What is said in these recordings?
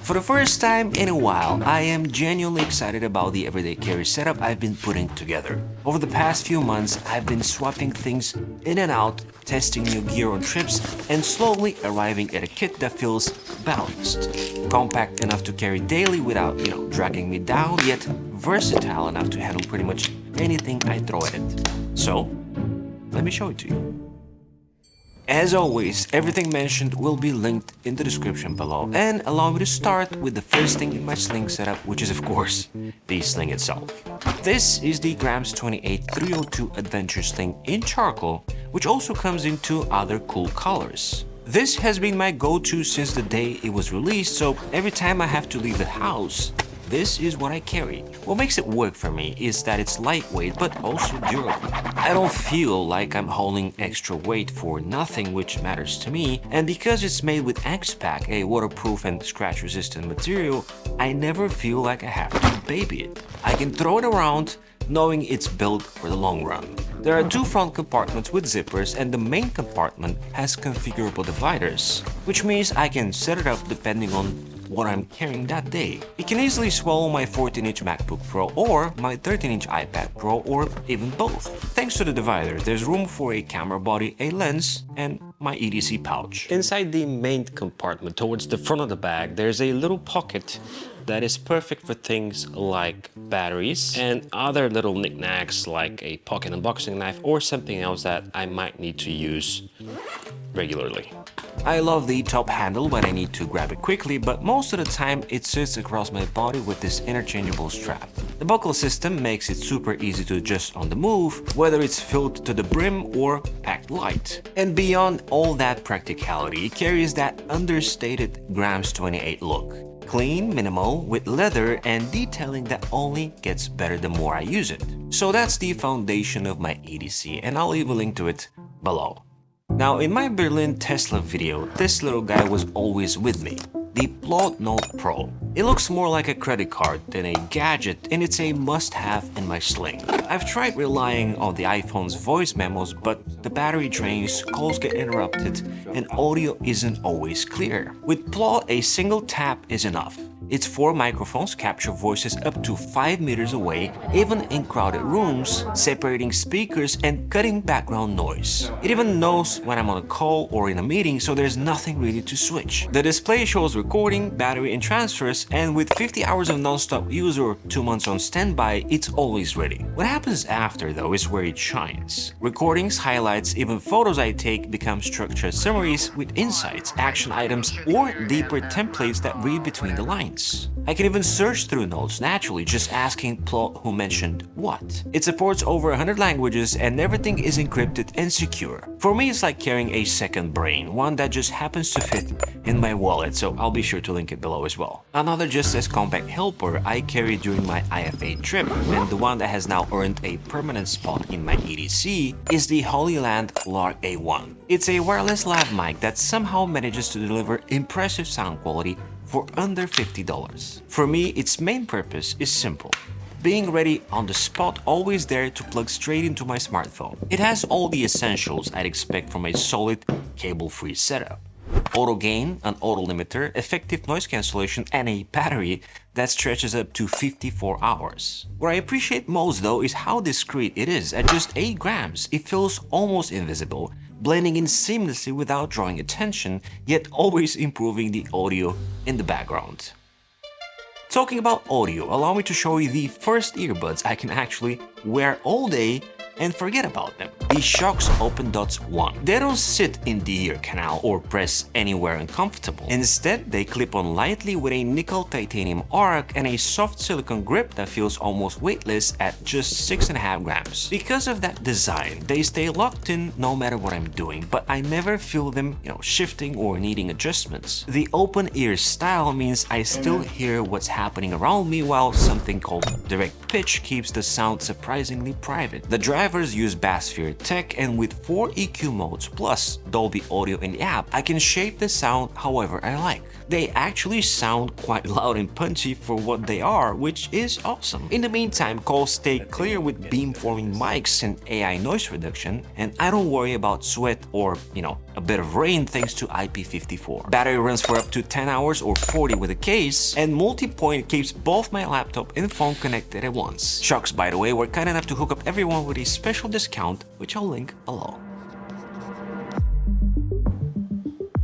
For the first time in a while, I am genuinely excited about the everyday carry setup I've been putting together. Over the past few months, I've been swapping things in and out, testing new gear on trips, and slowly arriving at a kit that feels balanced. Compact enough to carry daily without, dragging me down, yet versatile enough to handle pretty much anything I throw at it. So, let me show it to you. As always, everything mentioned will be linked in the description below, and allow me to start with the first thing in my Sling setup, which is of course the Sling itself. This is the Grams 28 302 Adventure Sling in charcoal, which also comes in two other cool colors. This has been my go-to since the day it was released, so every time I have to leave the house, this is what I carry. What makes it work for me is that it's lightweight but also durable. I don't feel like I'm hauling extra weight for nothing, which matters to me, and because it's made with X-Pack, a waterproof and scratch-resistant material, I never feel like I have to baby it. I can throw it around knowing it's built for the long run. There are two front compartments with zippers, and the main compartment has configurable dividers, which means I can set it up depending on what I'm carrying that day. It can easily swallow my 14-inch MacBook Pro or my 13-inch iPad Pro, or even both. Thanks to the divider, there's room for a camera body, a lens, and my EDC pouch. Inside the main compartment, towards the front of the bag, there's a little pocket that is perfect for things like batteries and other little knickknacks like a pocket unboxing knife or something else that I might need to use regularly. I love the top handle when I need to grab it quickly, but most of the time it sits across my body with this interchangeable strap. The buckle system makes it super easy to adjust on the move, whether it's filled to the brim or packed light. And beyond all that practicality, it carries that understated Grams 28 look. Clean, minimal, with leather and detailing that only gets better the more I use it. So that's the foundation of my EDC, and I'll leave a link to it below. Now, in my Berlin Tesla video, this little guy was always with me, the Plaud Note Pro. It looks more like a credit card than a gadget, and it's a must-have in my Sling. I've tried relying on the iPhone's voice memos, but the battery drains, calls get interrupted, and audio isn't always clear. With Plaud, a single tap is enough. Its 4 microphones capture voices up to 5 meters away, even in crowded rooms, separating speakers and cutting background noise. It even knows when I'm on a call or in a meeting, so there's nothing really to switch. The display shows recording, battery, and transfers, and with 50 hours of non-stop use or 2 months on standby, it's always ready. What happens after, though, is where it shines. Recordings, highlights, even photos I take become structured summaries with insights, action items, or deeper templates that read between the lines. I can even search through notes naturally, just asking Plaud who mentioned what. It supports over 100 languages and everything is encrypted and secure. For me, it's like carrying a second brain, one that just happens to fit in my wallet, so I'll be sure to link it below as well. Another just as compact helper I carried during my IFA trip, and the one that has now earned a permanent spot in my EDC, is the Hollyland Lark A1. It's a wireless lav mic that somehow manages to deliver impressive sound quality for under $50. For me, its main purpose is simple. Being ready on the spot, always there to plug straight into my smartphone. It has all the essentials I'd expect from a solid, cable-free setup. Auto gain, an auto limiter, effective noise cancellation, and a battery that stretches up to 54 hours. What I appreciate most, though, is how discreet it is. At just 8 grams, it feels almost invisible, blending in seamlessly without drawing attention, yet always improving the audio in the background. Talking about audio, allow me to show you the first earbuds I can actually wear all day and forget about them. The Shokz OPENDOTS 1. They don't sit in the ear canal or press anywhere uncomfortable. Instead, they clip on lightly with a nickel titanium arc and a soft silicone grip that feels almost weightless at just 6.5 grams. Because of that design, they stay locked in no matter what I'm doing, but I never feel them, shifting or needing adjustments. The open ear style means I still hear what's happening around me, while something called direct pitch keeps the sound surprisingly private. The drag drivers use Bassphere tech, and with 4 EQ modes plus Dolby Audio in the app, I can shape the sound however I like. They actually sound quite loud and punchy for what they are, which is awesome. In the meantime, calls stay clear with beamforming mics and AI noise reduction, and I don't worry about sweat or, a bit of rain thanks to IP54. Battery runs for up to 10 hours or 40 with a case, and multi-point keeps both my laptop and phone connected at once. Shokz, by the way, were kind enough to hook up everyone with a special discount, which I'll link below.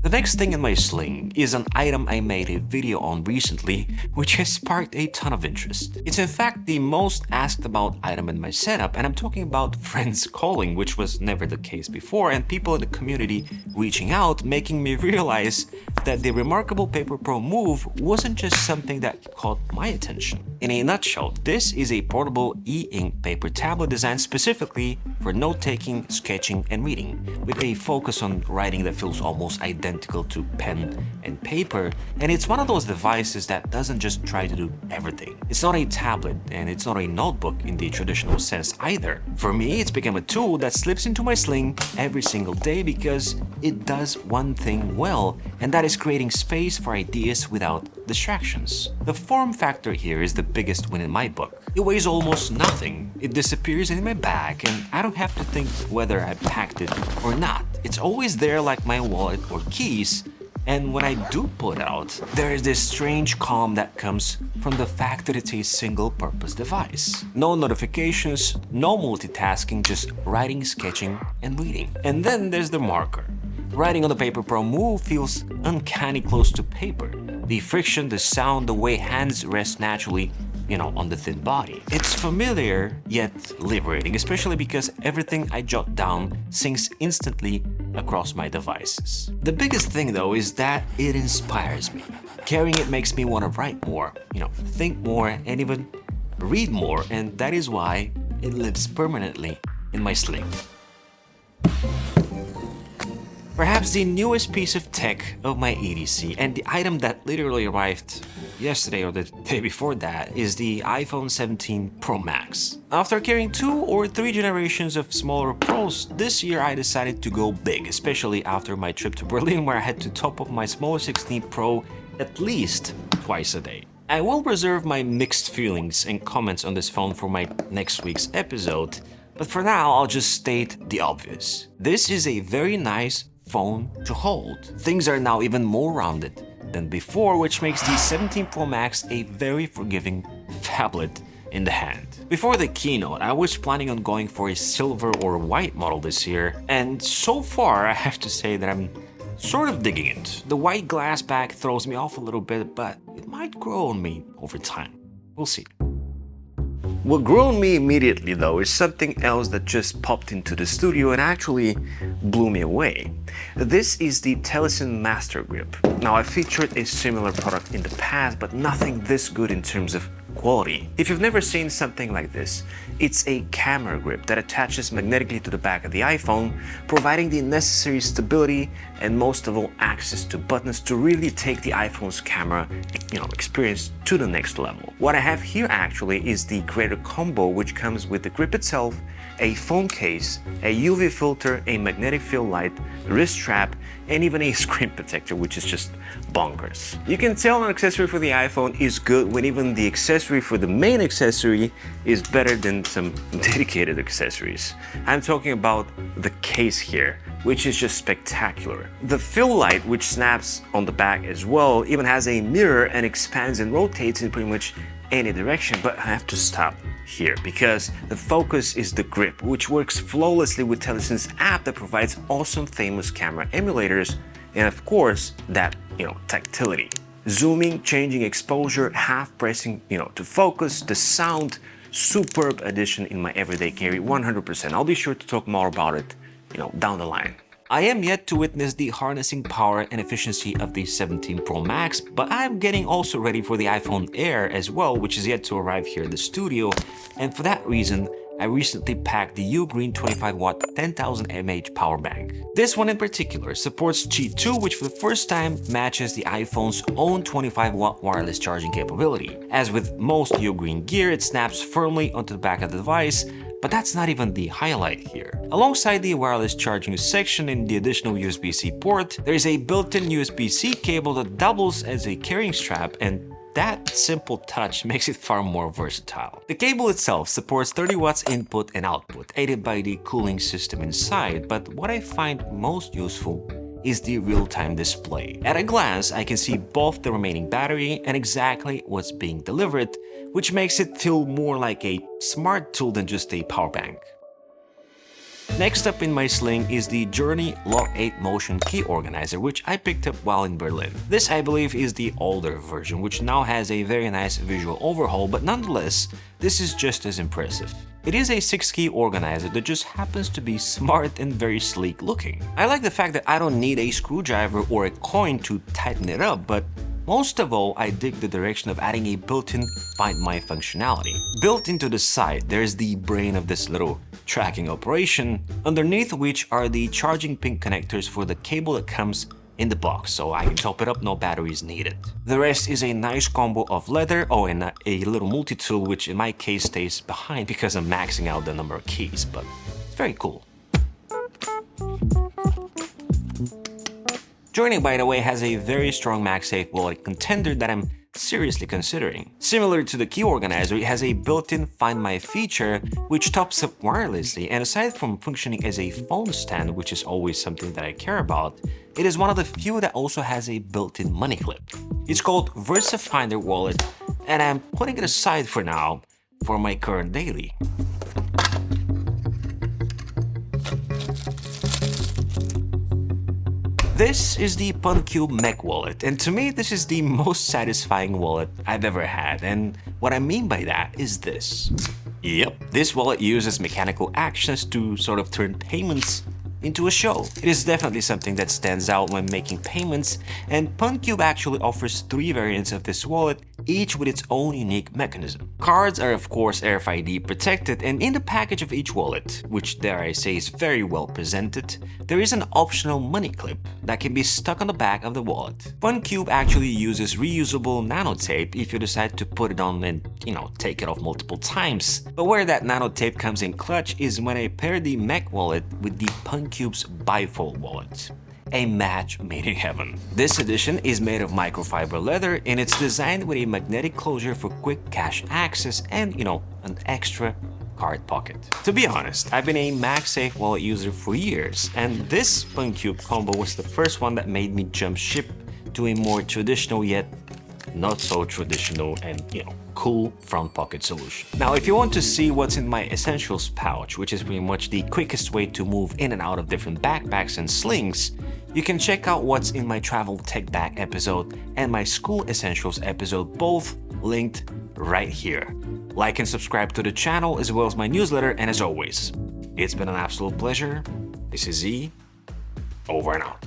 The next thing in my sling is an item I made a video on recently, which has sparked a ton of interest. It's in fact the most asked about item in my setup, and I'm talking about friends calling, which was never the case before, and people in the community reaching out, making me realize that the remarkable Paper Pro Move wasn't just something that caught my attention. In a nutshell, this is a portable e-ink paper tablet designed specifically for note-taking, sketching, and reading, with a focus on writing that feels almost identical to pen and paper, and it's one of those devices that doesn't just try to do everything. It's not a tablet, and it's not a notebook in the traditional sense either. For me, it's become a tool that slips into my sling every single day because it does one thing well, and that is creating space for ideas without distractions. The form factor here is the biggest win in my book. It weighs almost nothing, it disappears in my bag, and I don't have to think whether I packed it or not. It's always there like my wallet or keys, and when I do pull it out, there is this strange calm that comes from the fact that it's a single-purpose device. No notifications, no multitasking, just writing, sketching, and reading. And then there's the marker. Writing on the Paper Pro Move feels uncanny close to paper. The friction, the sound, the way hands rest naturally, on the thin body. It's familiar, yet liberating, especially because everything I jot down syncs instantly across my devices. The biggest thing though is that it inspires me. Carrying it makes me want to write more, think more, and even read more, and that is why it lives permanently in my sling. Perhaps the newest piece of tech of my EDC, and the item that literally arrived yesterday or the day before that, is the iPhone 17 Pro Max. After carrying 2 or 3 generations of smaller Pros, this year I decided to go big, especially after my trip to Berlin where I had to top up my smaller 16 Pro at least twice a day. I will reserve my mixed feelings and comments on this phone for my next week's episode, but for now I'll just state the obvious. This is a very nice phone to hold. Things are now even more rounded than before, which makes the 17 Pro Max a very forgiving tablet in the hand. Before the keynote, I was planning on going for a silver or white model this year, and so far I have to say that I'm sort of digging it. The white glass back throws me off a little bit, but it might grow on me over time. We'll see. What grew on me immediately though is something else that just popped into the studio and actually blew me away. This is the Telesin Master Grip. Now I've featured a similar product in the past, but nothing this good in terms of quality. If you've never seen something like this, it's a camera grip that attaches magnetically to the back of the iPhone, providing the necessary stability and most of all access to buttons to really take the iPhone's camera, experience to the next level. What I have here actually is the greater combo, which comes with the grip itself, a phone case, a UV filter, a magnetic field light, wrist strap, and even a screen protector, which is just bonkers. You can tell an accessory for the iPhone is good when even the accessory for the main accessory is better than some dedicated accessories. I'm talking about the case here, which is just spectacular. The fill light, which snaps on the back as well, even has a mirror and expands and rotates in pretty much any direction, but I have to stop here because the focus is the grip, which works flawlessly with Telesin's app that provides awesome famous camera emulators and of course that, tactility. Zooming, changing exposure, half pressing, to focus, the sound, superb addition in my everyday carry, 100%. I'll be sure to talk more about it, down the line. I am yet to witness the harnessing power and efficiency of the 17 Pro Max, but I'm getting also ready for the iPhone Air as well, which is yet to arrive here in the studio, and for that reason, I recently packed the Ugreen 25-watt 10,000 mAh power bank. This one in particular supports Qi 2, which for the first time matches the iPhone's own 25-watt wireless charging capability. As with most Ugreen gear, it snaps firmly onto the back of the device, But that's not even the highlight here. Alongside the wireless charging section and the additional USB-C port, there is a built-in USB-C cable that doubles as a carrying strap, and that simple touch makes it far more versatile. The cable itself supports 30 watts input and output, aided by the cooling system inside, but what I find most useful is the real-time display. At a glance, I can see both the remaining battery and exactly what's being delivered, which makes it feel more like a smart tool than just a power bank. Next up in my Sling is the Journey Lock 8 Motion Key Organizer, which I picked up while in Berlin. This, I believe, is the older version, which now has a very nice visual overhaul, but nonetheless, this is just as impressive. It is a 6-key organizer that just happens to be smart and very sleek looking. I like the fact that I don't need a screwdriver or a coin to tighten it up, but most of all, I dig the direction of adding a built-in Find My functionality. Built into the side, there's the brain of this little tracking operation, underneath which are the charging pin connectors for the cable that comes in the box, so I can top it up, no batteries needed. The rest is a nice combo of leather, and a little multi-tool, which in my case stays behind because I'm maxing out the number of keys, but it's very cool. Journey, by the way, has a very strong MagSafe wallet contender that I'm seriously considering. Similar to the key organizer, it has a built-in Find My feature which tops up wirelessly, and aside from functioning as a phone stand, which is always something that I care about, it is one of the few that also has a built-in money clip. It's called VersaFinder Wallet, and I'm putting it aside for now for my current daily. This is the PunCube Mech Wallet, and to me this is the most satisfying wallet I've ever had, and what I mean by that is this. Yep, this wallet uses mechanical actions to sort of turn payments into a show. It is definitely something that stands out when making payments, and PunCube actually offers 3 variants of this wallet, each with its own unique mechanism. Cards are of course RFID protected, and in the package of each wallet, which dare I say is very well presented, there is an optional money clip that can be stuck on the back of the wallet. PunCube actually uses reusable nanotape if you decide to put it on and, take it off multiple times. But where that nanotape comes in clutch is when I pair the Mech wallet with the PunCube's bifold wallet. A match made in heaven. This edition is made of microfiber leather, and it's designed with a magnetic closure for quick cash access and, an extra card pocket. To be honest, I've been a MagSafe wallet user for years, and this PunCube combo was the first one that made me jump ship to a more traditional yet not so traditional and, cool front pocket solution. Now, if you want to see what's in my essentials pouch, which is pretty much the quickest way to move in and out of different backpacks and slings, you can check out what's in my travel tech bag episode and my school essentials episode, both linked right here. Like and subscribe to the channel as well as my newsletter, and as always, it's been an absolute pleasure. This is Z, over and out.